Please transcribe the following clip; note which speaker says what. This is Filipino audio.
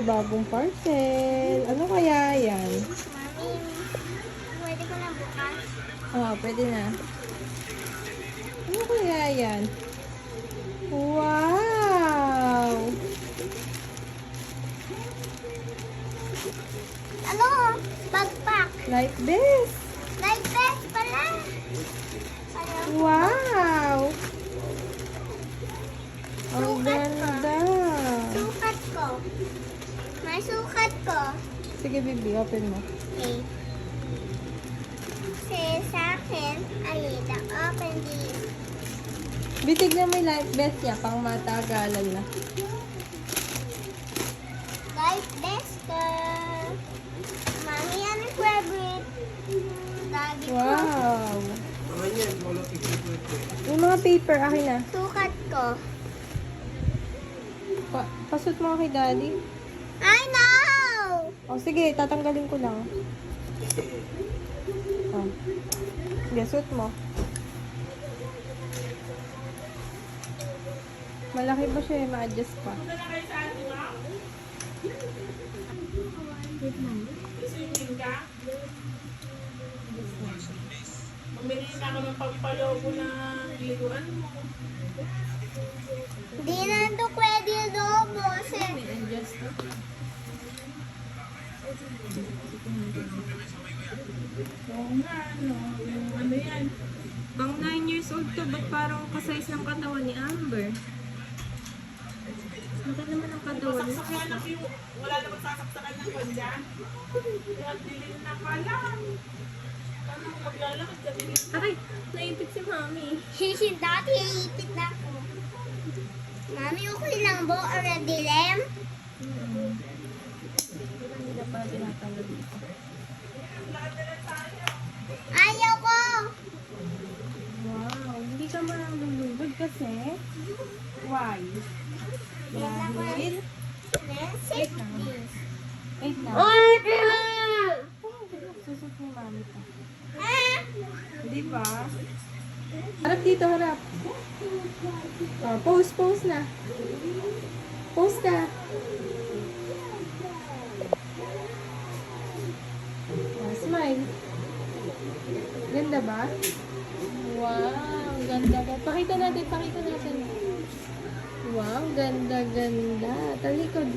Speaker 1: bagong parcel. Ano kaya yan?
Speaker 2: Mami, pwede ko na bukas.
Speaker 1: Pwede na. Ano kaya yan? Wow!
Speaker 2: Ano? Backpack.
Speaker 1: Life vest.
Speaker 2: Life vest pala. Ayaw.
Speaker 1: Wow! Ang ganda.
Speaker 2: Sukat ko. May sukat ko.
Speaker 1: Sige, baby. Open mo.
Speaker 2: Okay. Kasi sa akin, Alita, open this.
Speaker 1: Bitig na may life vest niya. Pang matagalan na.
Speaker 2: Life vest ko. Mami, ano yung favorite? Lagi ko.
Speaker 1: Wow! Yung mga paper, akin na.
Speaker 2: Sukat ko.
Speaker 1: Pasot mo kay daddy.
Speaker 2: I know!
Speaker 1: Sige, tatanggalin ko lang. Sige, suot mo. Malaki ba siya? Ma-adjust pa.
Speaker 3: Bumili na ako ng pampalobo ng liguan mo.
Speaker 2: Di na ito pwede yung lobo kasi
Speaker 1: Adjust to.
Speaker 3: Oo nga, no. Yung ano yan.
Speaker 1: Pang 9 years old to, ba't parang kasize ng katawan ni Amber? Laki naman ang katawan.
Speaker 3: Saksakan na yung, wala naman sasaksakan ng kanya. Kaya dilim na pala. Ano, maglalakad ka din.
Speaker 1: Ay, naipit si Mami.
Speaker 2: Sisip dati iipit na ako. Mami, okay lang ba? Already lem?
Speaker 1: Hindi na pala tinatanggal dito.
Speaker 2: Ayaw ko!
Speaker 1: Wow, hindi ka malulugod kasi. Why? Dahil,
Speaker 2: Sip this.
Speaker 1: wait na. Susot ni Mami pa. Di ba? Harap dito, harap. Pose na. Pose ka. Smile. Ganda ba? Wow, ganda ba? Pakita natin. Wow, ganda. Talikod.